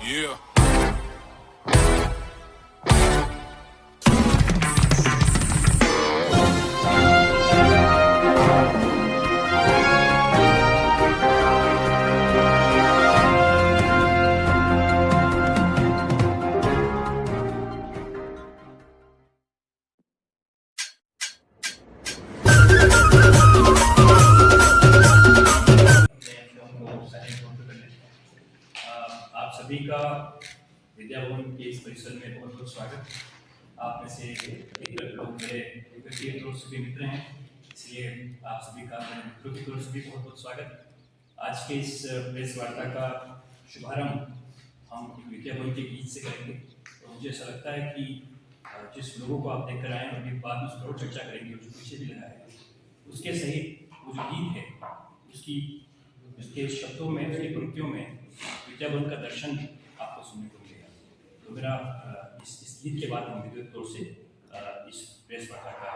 Yeah. आप सभी का विद्या भवन के इस परिसर में बहुत बहुत स्वागत। आप में से अधिकतर लोग मेरे व्यक्तिगत तौर से भी मित्र हैं, इसलिए आप सभी का मेरे मित्रों की तरफ से भी बहुत बहुत स्वागत। आज के इस प्रेस वार्ता का शुभारंभ हम विद्या भवन के गीत से करेंगे। तो मुझे ऐसा लगता है कि जिस लोगों को आप देखकर आए हैं अभी बाद में उस पर और चर्चा करेंगे, जो पीछे भी लगा है उसके सहित वो जो गीत है उसके शब्दों में, उसकी पंक्तियों में विद्या भवन का दर्शन आपको सुनने को मिलेगा। तो मेरा इस गीत के बाद हम विद्युत तौर से इस प्रेस वार्ता का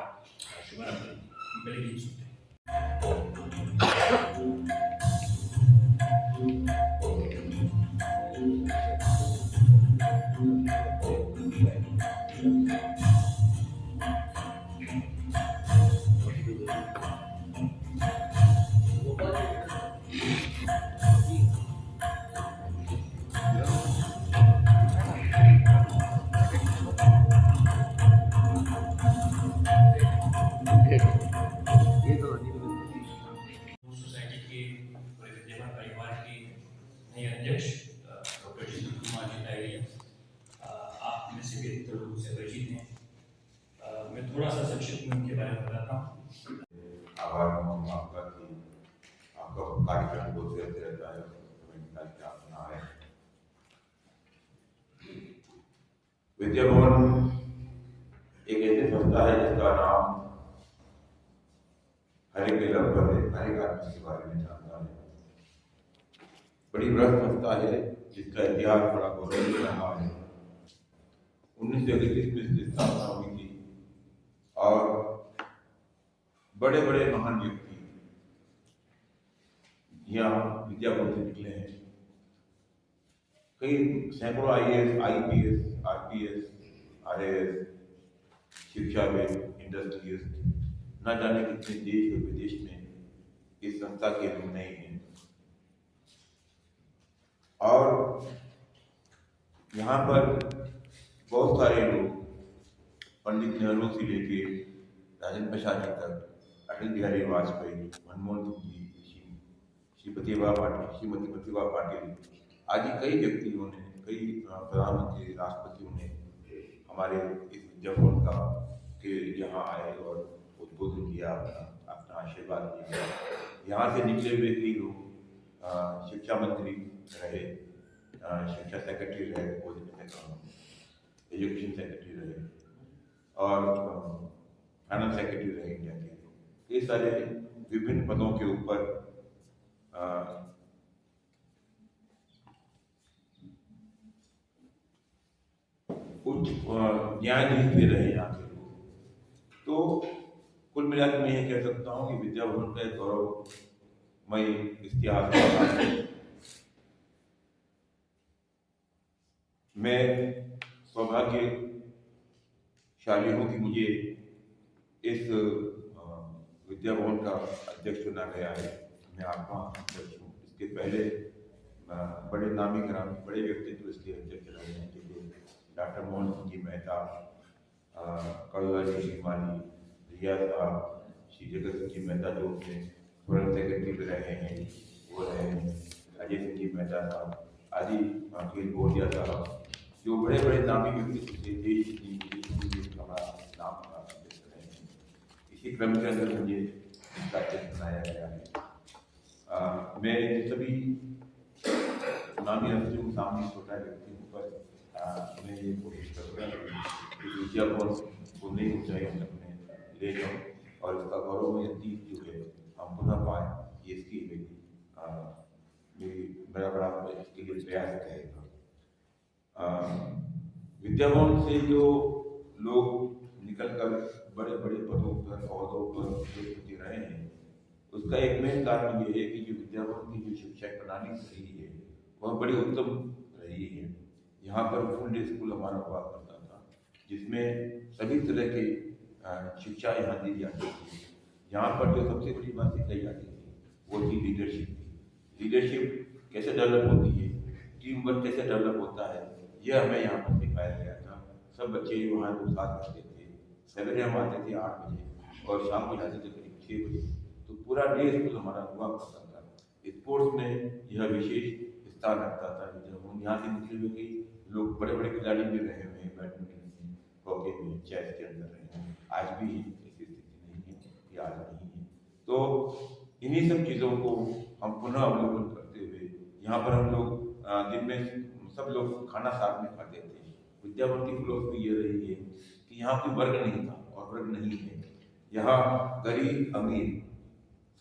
शुभारंभ करेंगे। हम पहले गीत सुनते सोसाइटी के पूरे विद्या भवन परिवार के नए अध्यक्ष डॉक्टर जितेंद्र कुमार जी टाइरिया, आप में से भी अधिकतर लोगों से परिचित हैं। मैं थोड़ा सा संक्षिप्त में उनके बारे में बताता हूँ। आभार मानूंगा आपका कि आपका कार्यक्रम बहुत रहते रहता है, अपना है। विद्या भवन एक ऐसी संस्था है जिसका नाम हर एक के लगभग है, हर एक आदमी के बारे में जानता है। बड़ी बृहद संस्था है जिसका इतिहास बड़ा गौरवशाली रहा है। 1931 में इसकी स्थापना हुई थी और बड़े बड़े महान व्यक्ति यहाँ विद्या भवन से निकले हैं। कई सैकड़ों IAS, IPS, RPS, RAS, शिक्षाविद, इंडस्ट्रियलिस्ट, न जाने कितने देश और विदेश में इस संस्था के नमूने हैं। और यहाँ पर बहुत सारे लोग पंडित नेहरू से लेके राजेंद्र प्रसाद जी तक, अटल बिहारी वाजपेयी, मनमोहन सिंह जी, श्रीमती प्रतिभा पाटिल आदि कई व्यक्तियों ने, कई प्रधानमंत्री, राष्ट्रपतियों ने हमारे इस विद्या भवन का के यहाँ आए और उद्बोधन किया, अपना आशीर्वाद दिया। यहाँ से निकले हुए कई लोग शिक्षा मंत्री रहे, शिक्षा सेक्रेटरी रहे, एजुकेशन सेक्रेटरी रहे और फाइनेंस सेक्रेटरी रहे इंडिया के। ये सारे विभिन्न पदों के ऊपर उच्च न्यायाधीश भी रहे यहाँ के लोग। तो कुल मिलाकर मैं ये कह सकता हूँ कि विद्या भवन का एक गौरवमय इतिहास है। मैं सौभाग्यशाली हूँ कि मुझे इस विद्या भवन का अध्यक्ष चुना गया है। मैं आपका अध्यक्ष हूँ। इसके पहले बड़े नामी ग्रामी बड़े व्यक्तित्व इसके अध्यक्ष रहे हैं, जैसे डॉक्टर मोहन सिंह जी मेहता, कविवारी जी माली, रिया साहब, श्री जगत सिंह जी मेहता जो अपने फॉरेन सेक्रेटरी भी रहे हैं, वो रहे हैं, अजय सिंह जी मेहता साहब आदि, अखिल बोरिया साहब, जो बड़े बड़े नामी व्यक्ति थे, देश हमारा नाम रहे हैं। इसी क्रम के अंदर मुझे इसका अध्यक्ष बनाया गया है। मैं सभी नामी हस्तियों के सामने छोटा व्यक्ति हूँ, पर मैं ये कोशिश करूँगा कि विद्या भवन को नई ऊंचाइयों तक में ले जाऊँ और इसका गौरवमय अतीत जो है हम पुनः पाएँ। ये इसकी मेरा बड़ा इसके लिए प्रयास रहेगा। विद्या भवन से जो लोग निकलकर बड़े बड़े पदों पर, ओहदों पर रहे हैं, उसका एक मेन कारण ये है कि जो विद्या भवन की जो शिक्षा प्रणाली रही है वह बड़ी उत्तम रही रही है। यहाँ पर फुल डे स्कूल हमारा हुआ करता था, जिसमें सभी तरह की शिक्षा यहाँ दी जाती थी। यहाँ पर जो सबसे बड़ी बात सिखाई जाती थी वो थी लीडरशिप। लीडरशिप कैसे डेवलप होती है, टीम वर्क कैसे डेवलप होता है, यह हमें यहाँ पर सिखाया गया था। सब बच्चे वहाँ पर साथ रहते थे। सवेरे हम आते थे 8 बजे और शाम को जाते थे करीब 6 बजे। तो पूरा डे स्कूल हमारा हुआ करता था। स्पोर्ट्स में यह विशेष स्थान रखता था। जब हम यहाँ से निकले हुए कि लोग बड़े बड़े खिलाड़ी भी रहे हुए हैं, बैडमिंटन में, हॉकी में, चेस के अंदर रहे हैं। आज भी ऐसी स्थिति नहीं है कि आज नहीं है। तो इन्हीं सब चीज़ों को हम पुनः अवलोकन करते हुए यहाँ पर हम लोग दिन में सब लोग खाना साथ में खाते थे। विद्यावन की फिलोसफी ये रही है कि यहाँ कोई वर्ग नहीं था और वर्ग नहीं है। यहाँ गरीब अमीर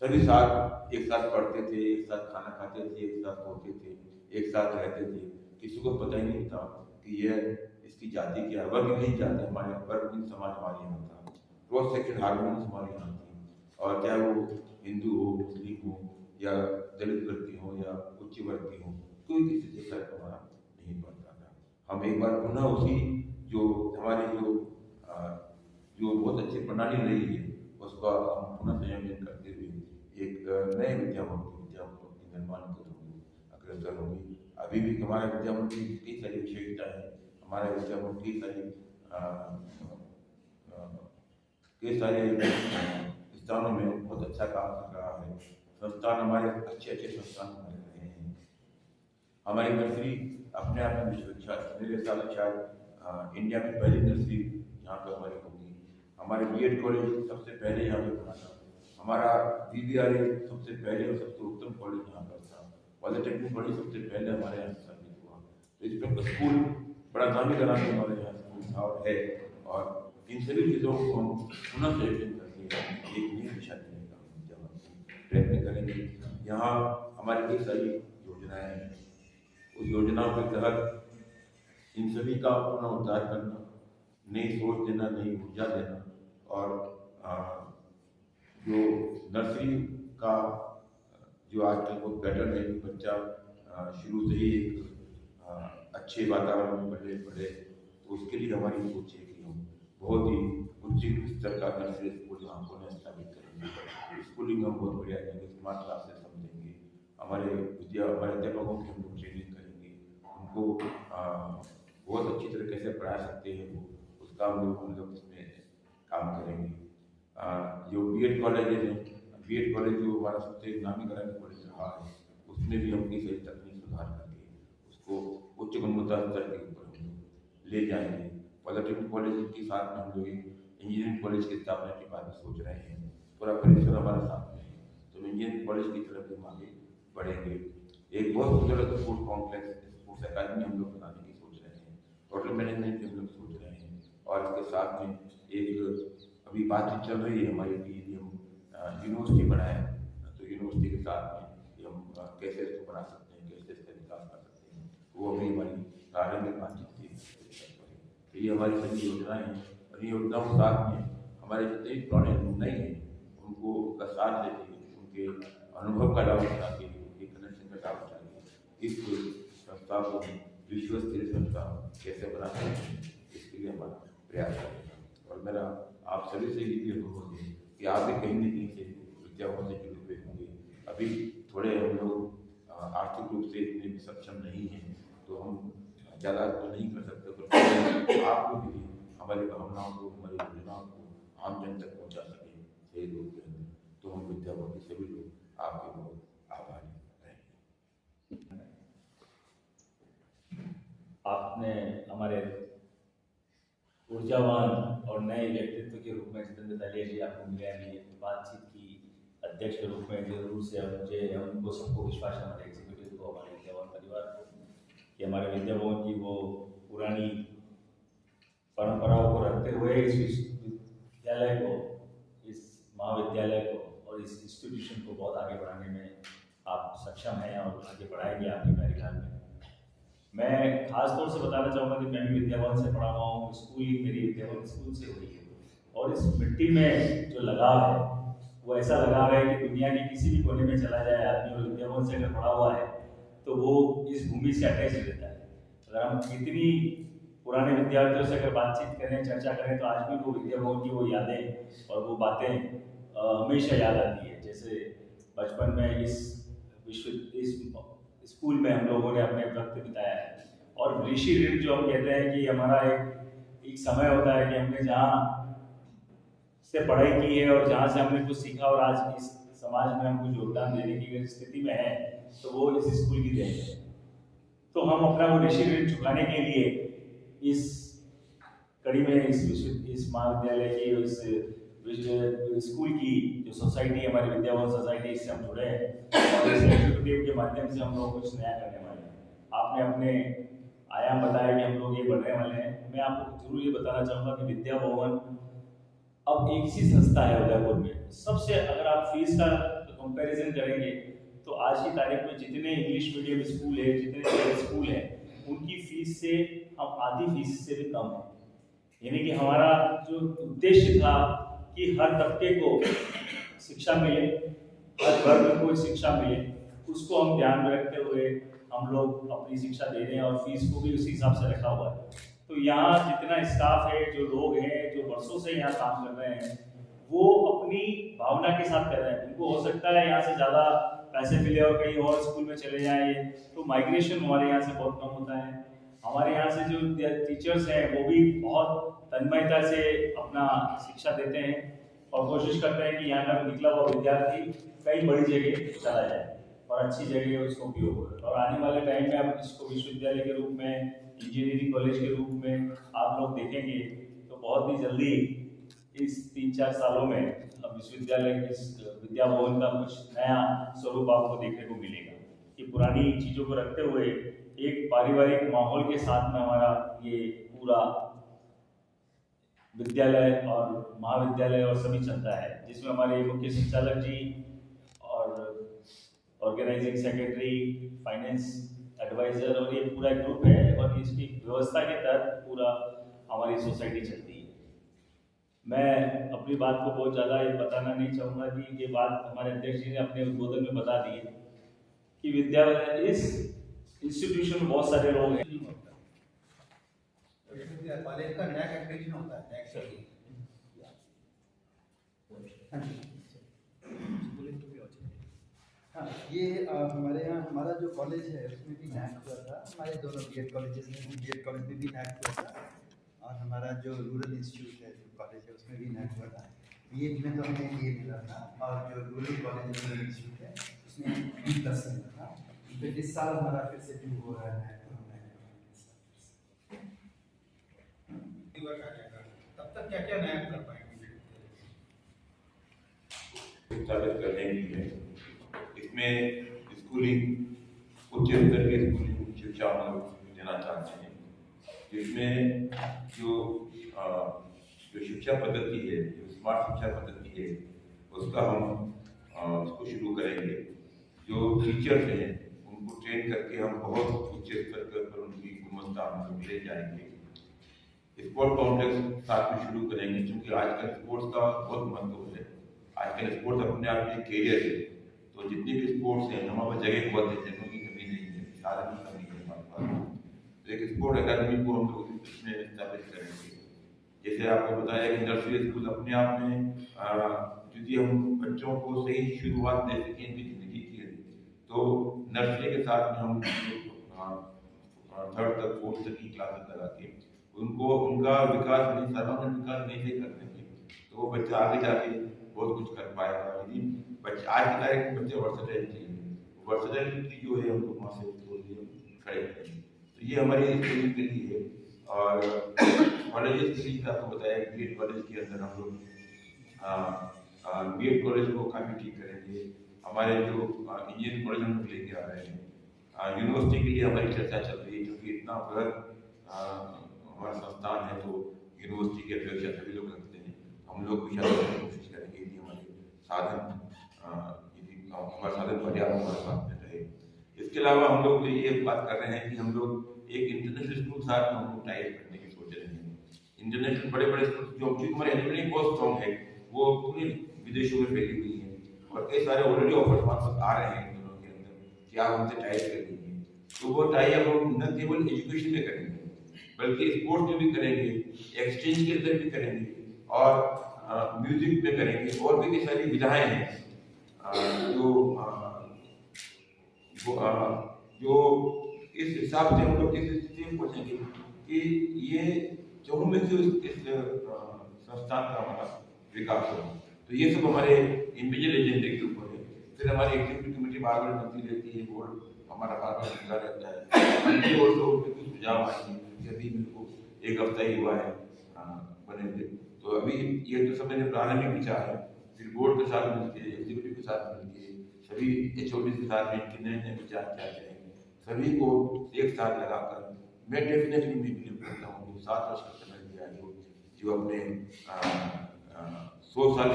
सभी साथ एक साथ पढ़ते थे, एक साथ खाना खाते थे, एक साथ सोते थे, एक साथ रहते थे। किसी को पता ही नहीं था कि यह इसकी जाति क्या है। वर्ग नहीं जाते हमारे, वर्ग नहीं समाज हमारे यहाँ था। क्रॉस सेक्शन हार्मोनी हमारे यहाँ थी। और चाहे वो हिंदू हो, मुस्लिम हो, या दलित व्यक्ति हो, या उच्च वर्ग हो, कोई किसी से फर्क हमारा नहीं पड़ता था। हम एक बार पुनः उसी जो हमारी जो बहुत अच्छी प्रणाली रही है उसका हम पुनः संयोजन करते हुए एक नए विद्याभवन के निर्माण की तरफ अग्रसर होंगे। अभी भी हमारे विद्याभवन की कई सारी विशेषता है। हमारे विद्याभवन कई सारे स्थानों में बहुत अच्छा काम कर रहा है। संस्थान हमारे अच्छे संस्थान हमारे रहे हैं। हमारी नर्सरी अपने आप में विश्वविख्यात, मेरे साल शायद इंडिया में पहली नर्सरी यहाँ पर हमारी होगी। हमारे बीएड कॉलेज सबसे पहले यहाँ पे बना था। हमारा बीबीआरए सबसे पहले और सबसे उत्तम कॉलेज यहाँ पर था। पॉलिटेक्निक कॉलेज सबसे पहले हमारे यहाँ स्थापित हुआ। तो इसमें स्कूल बड़ा नामी गिरामी हमारे यहाँ स्कूल था और है। और इन सभी चीज़ों को हम पुनः संयोजन करके एक नई दिशा देने का प्रयत्न करेंगे। यहाँ हमारी कई सारी योजनाएं हैं। उस योजनाओं के तहत इन सभी का पुनः उद्धार करना, नई सोच देना, नई ऊर्जा देना, और जो नर्सरी का जो आजकल बहुत पैटर्न है, बच्चा शुरू से ही एक अच्छे वातावरण में पढ़े, तो उसके लिए हमारी सोच है कि हम बहुत ही उच्च स्तर का नर्सरी स्कूल यहाँ पर स्थापित करेंगे। स्कूलिंग हम बहुत बढ़िया देंगे, स्मार्ट क्लासेस हम देंगे। हमारे अध्यापकों की हम लोग ट्रेनिंग करेंगे, उनको बहुत अच्छी तरीके से पढ़ा सकते हैं वो, उसका हम लोग इसमें काम करेंगे। जो बीएड कॉलेज है, बीएड कॉलेज जो हमारा सबसे नामी गिरामी कॉलेज रहा है, उसमें भी हम कई सारी तकनीक सुधार करके उसको उच्च गुणवत्ता स्तर के ऊपर हम लोग ले जाएंगे। पॉलिटेक्निक कॉलेज के साथ में हम लोग इंजीनियरिंग कॉलेज की स्थापना के बारे में सोच रहे हैं। पूरा परिसर हमारे साथ में है, तो इंजीनियरिंग कॉलेज की तरफ हम आगे बढ़ेंगे। एक बहुत खूबसूरत स्पोर्ट्स कॉम्प्लेक्स, स्पोर्ट्स अकादमी हम लोग बनाने की सोच रहे हैं। होटल मैनेजमेंट हम लोग सोच रहे हैं। और इसके साथ में एक अभी बातचीत चल रही है हमारी कि हम यूनिवर्सिटी बनाएं, तो यूनिवर्सिटी के साथ में हम कैसे इसको बना सकते हैं, कैसे इसका विकास कर सकते हैं, वो अभी हमारी प्रारंभिक बातचीत थी। तो ये हमारी सभी योजनाएं हैं। और ये योजनाओं के साथ में हमारे जितने भी पुराने नहीं हैं उनको का साथ लेते हुए, उनके अनुभव का लाभ उठा के, उनके कनेक्शन का लाभ उठा के इस संस्था को विश्व स्तरीय संस्था कैसे बना सकते हैं, इसके लिए हमारा प्रयास करेगा। और मेरा आप सभी से ये अनुरोध है कि आप भी कहीं न कहीं से विद्याभवन से जुड़े हुए होंगे। अभी थोड़े हम लोग आर्थिक रूप से इतने भी सक्षम नहीं हैं, तो हम ज़्यादा तो नहीं कर सकते, पर आप लोग भी हमारी भावनाओं को, हमारी योजनाओं को आम जन तक पहुँचा सकें सही रूप के अंदर, तो हम विद्याभवन के सभी लोग आपके बहुत आभारी रहेंगे। आपने हमारे ऊर्जावान और नए व्यक्तित्व के रूप में जितेंद्र दालिया जी आपको मिले हैं, बातचीत की अध्यक्ष के रूप में जरूर से हम उनको सबको विश्वास है, हमारे एग्जीक्यूटिव को, हमारे विद्याभवन परिवार को, कि हमारे विद्याभवन की वो पुरानी परंपराओं को रखते हुए इस विश्वविद्यालय को, इस महाविद्यालय को और इस इंस्टीट्यूशन को बहुत आगे बढ़ाने में आप सक्षम हैं और आगे बढ़ाएंगे आपके कार्यकाल में। मैं खास तौर से बताना चाहूँगा कि मैं भी विद्याभवन से पढ़ा हुआ हूँ। स्कूलिंग मेरी विद्याभवन स्कूल से हुई है, और इस मिट्टी में जो लगाव है वो ऐसा लगाव है कि दुनिया के किसी भी कोने में चला जाए आदमी और विद्याभवन से अगर पढ़ा हुआ है तो वो इस भूमि से अटैच रहता है। अगर हम कितनी पुराने विद्यार्थियों से अगर बातचीत करें, चर्चा करें, तो आज भी वो विद्या भवन की वो यादें और वो बातें हमेशा याद आती है। जैसे बचपन में इस स्कूल में हम लोगों ने अपने वक्त बिताया है, और ऋषि ऋण जो हम कहते हैं कि हमारा एक समय होता है कि हमने जहाँ से पढ़ाई की है और जहाँ से हमने कुछ सीखा और आज इस समाज में हम कुछ योगदान देने की अगर स्थिति में है, तो वो इस स्कूल की देन है। तो हम अपना वो ऋषि ऋण चुकाने के लिए इस कड़ी में इस महाविद्यालय की इस स्कूल की जो सोसाइटी है, हमारी विद्या भवन सोसाइटी, इससे हम जुड़े हैं और इस एग्जीक्यूटिव के माध्यम से हम लोग कुछ नया करने वाले हैं। आपने अपने आयाम बताया कि हम लोग ये बढ़ने वाले हैं। मैं आपको जरूर ये बताना चाहूँगा कि विद्या भवन अब एक सी संस्था है उदयपुर में। सबसे अगर आप फीस का कंपैरिजन करेंगे तो आज की तारीख में जितने इंग्लिश मीडियम स्कूल है, जितने प्राइवेट स्कूल हैं, उनकी फीस से हम आधी फीस से भी कम है। यानी कि हमारा जो उद्देश्य था कि हर तबके को शिक्षा मिले, हर वर्ग को शिक्षा मिले, उसको हम ध्यान में रखते हुए हम लोग अपनी शिक्षा दे रहे हैं और फीस को भी उसी हिसाब से रखा हुआ है। तो यहाँ जितना स्टाफ है, जो लोग हैं, जो वर्षों से यहाँ काम कर रहे हैं, वो अपनी भावना के साथ कर रहे हैं। उनको हो सकता है यहाँ से ज़्यादा पैसे मिले और कहीं और स्कूल में चले जाएं, तो माइग्रेशन हमारे यहाँ से बहुत कम होता है। हमारे यहाँ से जो टीचर्स हैं वो भी बहुत तन्मयता से अपना शिक्षा देते हैं और कोशिश करते हैं कि यहाँ का निकला हुआ विद्यार्थी कई बड़ी जगह चला जाए और अच्छी जगह उसको उपयोग हो। और आने वाले टाइम में आप इसको विश्वविद्यालय के रूप में, इंजीनियरिंग कॉलेज के रूप में आप लोग देखेंगे, तो बहुत ही जल्दी इस 3-4 सालों में विश्वविद्यालय विद्या भवन का कुछ नया स्वरूप आपको देखने को मिलेगा कि पुरानी चीज़ों को रखते हुए एक पारिवारिक माहौल के साथ में हमारा ये पूरा विद्यालय और महाविद्यालय और सभी चलता है, जिसमें हमारे मुख्य संचालक जी और ऑर्गेनाइजिंग सेक्रेटरी, फाइनेंस एडवाइजर और ये पूरा ग्रुप है और इसकी व्यवस्था के तहत पूरा हमारी सोसाइटी चलती है। मैं अपनी बात को बहुत ज़्यादा ये बताना नहीं चाहूँगा कि ये बात हमारे अध्यक्ष जी ने अपने उद्बोधन में बता दी है कि विद्यालय इस इंस्टीट्यूशन में बहुत सारे लोग हैं। कॉलेज का नया कंपटीशन होता है नेक्स्ट हाँ, ये हमारे यहाँ हमारा जो कॉलेज है उसमें भी नैक हुआ था। हमारे दोनों बीएड कॉलेजेस में, बीएड कॉलेज में भी नैक हुआ था और हमारा जो रूरल इंस्टीट्यूट है, जो कॉलेज है, उसमें भी नैक हुआ था। बीएड में तो हमें ये मिला था और जो रूरल कॉलेज रूरल इंस्टीट्यूट है उसमें B+ मिला था। फिर इस साल हमारा फिर से भी हो रहा है, तब तक क्या क्या नया कर पाएंगे स्थापित करने के लिए। इसमें स्कूलिंग उच्च स्तर की स्कूलिंग शिक्षा हम लोग देना चाहते हैं, जिसमें जो शिक्षा पद्धति है, जो स्मार्ट शिक्षा पद्धति है, उसका हम उसको शुरू करेंगे। जो टीचर्स हैं उनको ट्रेन करके हम बहुत उच्च स्तर पर उनकी गुणवत्ता हम लोग ले जाएंगे। स्पोर्ट कॉम्प्लेक्स साथ में शुरू करेंगे, क्योंकि आजकल स्पोर्ट्स का बहुत महत्व है। आजकल स्पोर्ट्स अपने आप में कैरियर है, तो जितनी भी स्पोर्ट्स हैं हमारे पास जगह बहुत है, जगहों की कमी नहीं है, साधन की कमी है हमारे पास। तो एक स्पोर्ट अकादमी को हम लोग इसमें स्थापित करेंगे। जैसे आपको बताया कि नर्सरी स्कूल अपने आप में क्योंकि हम बच्चों को सही शुरुआत दे सकें इनकी जिंदगी की, तो नर्सरी के साथ में हम 3rd तक 4th तक की क्लासेस लगा के उनको उनका विकास नहीं, सर्वांगीण विकास नहीं से कर देंगे, तो वो बच्चा आगे जाके बहुत कुछ कर पाएगा। यदि बच्चे आज की तारीख में बच्चे वर्सेटाइल चाहिए, वर्सेटाइलिटी जो है हम लोग वहाँ से खड़े करेंगे। तो ये हमारी स्कूलिंग के लिए है। और कॉलेजेस के लिए आपको बताया कि बीएड कॉलेज के अंदर हम लोग बीएड कॉलेज को काफ़ी ठीक करेंगे। हमारे जो इंजीनियरिंग कॉलेज हम लोग लेके आ रहे हैं, यूनिवर्सिटी के लिए हमारी चर्चा चल रही है, क्योंकि इतना बृहद हमारा संस्थान है, तो यूनिवर्सिटी की अपेक्षा सभी लोग रखते हैं। हम लोग भी कोशिश करेंगे कि हमारे साधन हमारा साधन पर्याप्त हमारे पास में रहे। इसके अलावा हम लोग ये बात कर रहे हैं कि हम लोग एक इंटरनेशनल स्कूल साथ में हम लोग टाइप करने की सोच रहे हैं। इंटरनेशनल बड़े बड़े स्कूल जो हमारे इंजीनियरिंग बहुत स्ट्रॉन्ग है, वो पूरे विदेशों में फैली हुई है और कई सारे ऑलरेडी ऑफर हमारे पास आ रहे हैं इन दोनों के अंदर कि आप हमसे टाइप कर लीजिए। तो वो टाई अप हम न केवल एजुकेशन में करेंगे बल्कि स्पोर्ट्स में भी करेंगे, एक्सचेंज के अंदर भी करेंगे और म्यूजिक में करेंगे और भी कई सारी विधाएं हैं जो इस हिसाब से हम लोग इस स्थिति में पहुंचेंगे कि ये चहुं में से इस संस्थान का हमारा विकास हो। तो ये सब हमारे इमेजिनल एजेंडे के ऊपर है। फिर हमारी एग्जीक्यूटिव कमेटी बार बार बनती रहती है, बोर्ड हमारा बार बार खुला रहता है। उनके और तो उनके कुछ सुझाव आएंगे, अभी मेरे को एक हफ्ता ही हुआ है बने थे, तो अभी ये तो सब मैंने प्रारंभिक विचार है। फिर बोर्ड के साथ मिलकर, एग्जीक्यूटिव के साथ मिलकर, सभी HOD के साथ मिलकर नए नए विचार क्या चाहेंगे, सभी को एक साथ लगाकर मैं डेफिनेटली मैं बिलीव करता हूँ कि 7 वर्ष का समय दिया है जो अपने 100 साल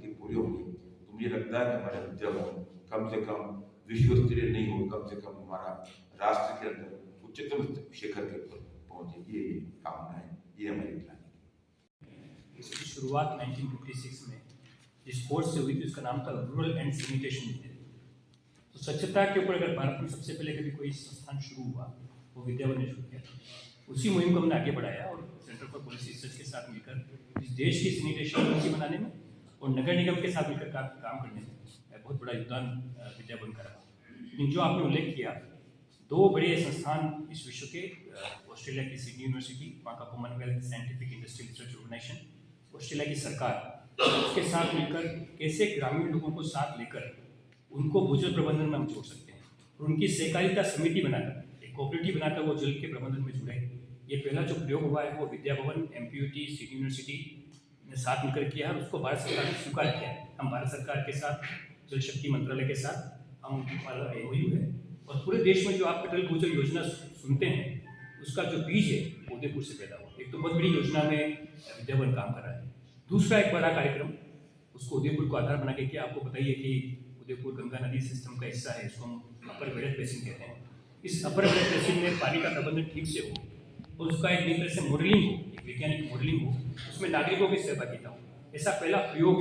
की पूरी होगी, तो मुझे लगता है कि हमारा विद्या भवन कम से कम विश्व स्तरीय नहीं हो, कम से कम हमारा राष्ट्र के अंदर उच्चतम शिखर के ऊपर पहुंचे, ये कामना है, ये हमारी प्लान है। इसकी शुरुआत 1956 में जिस कोर्स से हुई थी उसका नाम था रूरल एंड सैनिटेशन। तो स्वच्छता के ऊपर अगर भारत में सबसे पहले कभी कोई संस्थान शुरू हुआ वो विद्यावन ने शुरू किया। उसी मुहिम को हमने आगे बढ़ाया और सेंटर फॉर पॉलिसी रिसर्च के साथ मिलकर इस देश की सैनिटेशन पॉलिसी बनाने में और नगर निगम के साथ मिलकर काम करने में बहुत बड़ा योगदान विद्यावन का रहा। लेकिन जो आपने उल्लेख किया, 2 बड़े संस्थान इस विश्व के, ऑस्ट्रेलिया की सिडनी यूनिवर्सिटी, वहाँ का Commonwealth Scientific Industrial Research Organisation, Australia की सरकार, उसके साथ मिलकर कैसे ग्रामीण लोगों को साथ लेकर उनको भूजल प्रबंधन में हम जोड़ सकते हैं और उनकी सहकारिता समिति बनाकर, एक कोऑपरेटिव बनाकर वो जल के प्रबंधन में जुड़े। ये पहला जो प्रयोग हुआ है वो Vidya Bhavan, MPUT, city university ने साथ मिलकर किया है और उसको भारत सरकार ने स्वीकार किया है। हम भारत सरकार के साथ, जल शक्ति मंत्रालय के साथ हम MOU है और पूरे देश में जो आप अटल भूजल योजना सुनते हैं उसका जो बीज है वो उदयपुर से पैदा हुआ। एक तो बहुत बड़ी योजना में विद्या भवन काम कर रहा है। दूसरा एक बड़ा कार्यक्रम उसको उदयपुर को आधार बना के किया। आपको बताइए कि उदयपुर गंगा नदी सिस्टम का हिस्सा है, इसको हम अपर वेडक बेसिन कहते हैं। इस अपर वेडक बेसिन में पानी का प्रबंधन ठीक से हो और उसका एक नई तरह से मॉडलिंग हो, एक वैज्ञानिक मॉडलिंग हो, उसमें नागरिकों की सहभागिता हो। ऐसा पहला प्रयोग,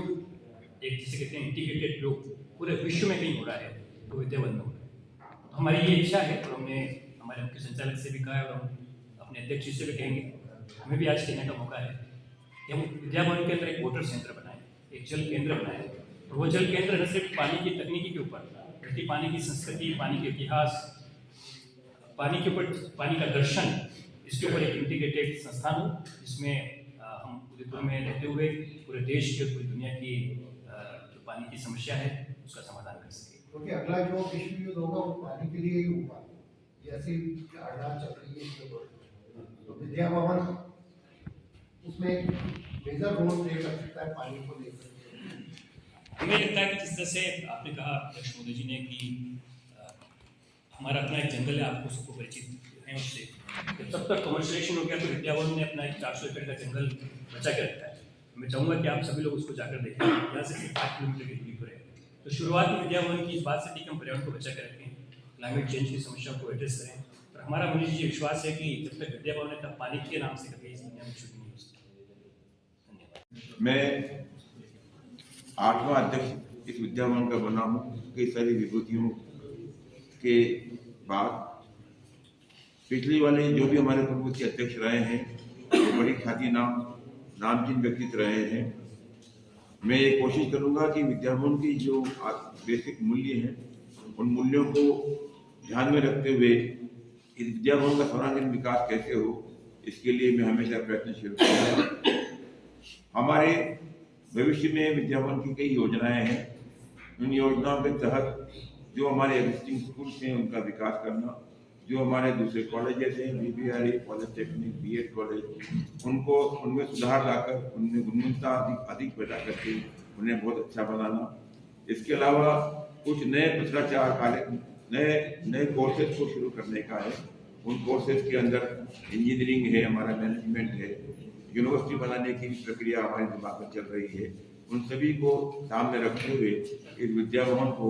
एक जिसे कहते हैं इंटीग्रेटेड प्रयोग, पूरे विश्व में कहीं हो रहा है तो विद्यावन में हो रहा है। तो हमारी ये इच्छा है और हमने हमारे मुख्य संचालक से भी कहा है और हम अपने अध्यक्ष जी से भी कहेंगे, हमें भी आज कहने का मौका है कि हम विद्याभवन के अंदर एक वाटर सेंटर बनाएं, एक जल केंद्र बनाएं और वो जल केंद्र न सिर्फ पानी की तकनीकी के ऊपर बल्कि पानी की संस्कृति, पानी के इतिहास, पानी के ऊपर पानी का दर्शन, इसके ऊपर एक इंटीग्रेटेड संस्थान हो जिसमें हम उदयपुर में रहते हुए पूरे देश के, पूरी दुनिया की जो पानी की समस्या है उसका समाधान कर सके। क्योंकि अगला जो विश्व युद्ध होगा वो पानी के लिए ही होगा, जैसे हालात चल रही है इसके ऊपर, तो विद्या भवन उसमें मेजर रोल प्ले कर सकता है पानी को लेकर। हमें लगता है कि जिस तरह से आपने कहा अध्यक्ष मोदी जी ने कि हमारा अपना एक जंगल है, आपको सबको परिचित हैं उससे, जब तक कमर्शियलाइजेशन हो गया तो विद्या भवन ने अपना एक 400 एकड़ का जंगल बचा के रखा है। मैं चाहूँगा कि आप सभी लोग उसको जाकर देखें, यहाँ से सिर्फ 5 किलोमीटर की दूरी पर है। तो शुरुआत में विद्या भवन की इस बात से थी कि हम पर्यावरण को बचा के रखें, क्लाइमेट चेंज की समस्या को एड्रेस करें। और हमारा मुझे ये विश्वास है कि जब तक विद्या भवन है तब पानी के नाम से कभी इस दुनिया में शुरू नहीं हो सकती। धन्यवाद। मैं 8वां अध्यक्ष इस विद्या भवन का बना हूँ। कई सारी विभूतियों के बाद पिछले वाले जो भी हमारे प्रमुख के अध्यक्ष रहे हैं वो बड़ी ख्याति नामचीन व्यक्तित्व रहे हैं। मैं ये कोशिश करूँगा कि विद्या भवन की जो बेसिक मूल्य हैं उन मूल्यों को ध्यान में रखते हुए इस विद्या भवन का सर्वांगीण विकास कैसे हो, इसके लिए मैं हमेशा प्रयत्नशील रहूँगा। हमारे भविष्य में विद्या भवन की कई योजनाएं हैं। उन योजनाओं के तहत जो हमारे एग्जिस्टिंग स्कूल्स हैं उनका विकास करना, जो हमारे दूसरे कॉलेजेस हैं, BBRE, पॉलिटेक्निक, BEd कॉलेज, उनको उनमें सुधार लाकर उनमें गुणवत्ता अधिक पैदा करके उन्हें बहुत अच्छा बनाना। इसके अलावा कुछ नए भ्रष्टाचार कार्य, नए कोर्सेज को शुरू करने का है। उन कोर्सेज के अंदर इंजीनियरिंग है, हमारा मैनेजमेंट है, यूनिवर्सिटी बनाने की प्रक्रिया हमारे दिमाग में चल रही है। उन सभी को सामने रखते हुए इस विद्या भवन को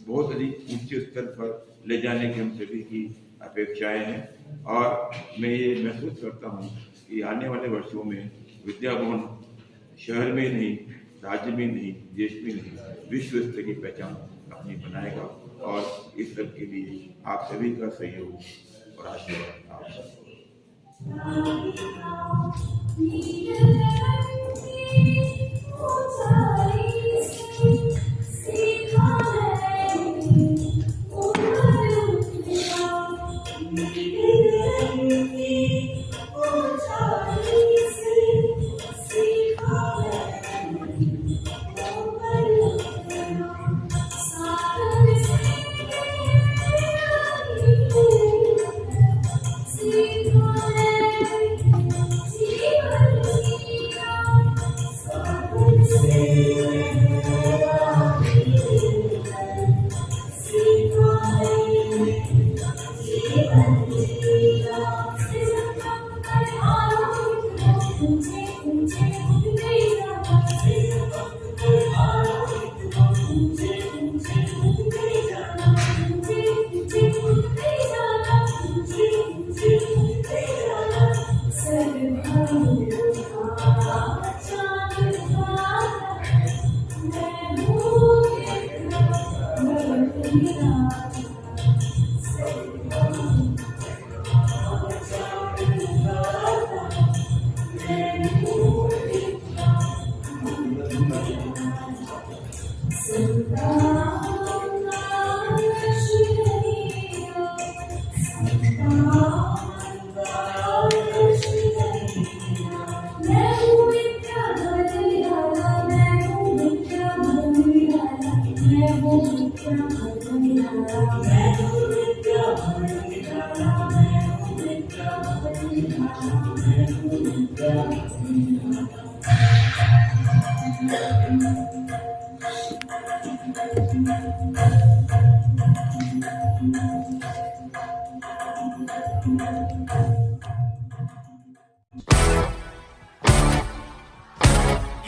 बहुत अधिक ऊंचे स्तर पर ले जाने की हम सभी की अपेक्षाएं हैं और मैं ये महसूस करता हूँ कि आने वाले वर्षों में विद्या भवन शहर में नहीं, राज्य में नहीं, देश में नहीं, विश्व स्तर की पहचान अपनी बनाएगा। और इस सब के लिए आप सभी का सहयोग और आशीर्वाद आप सबको।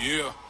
Yeah.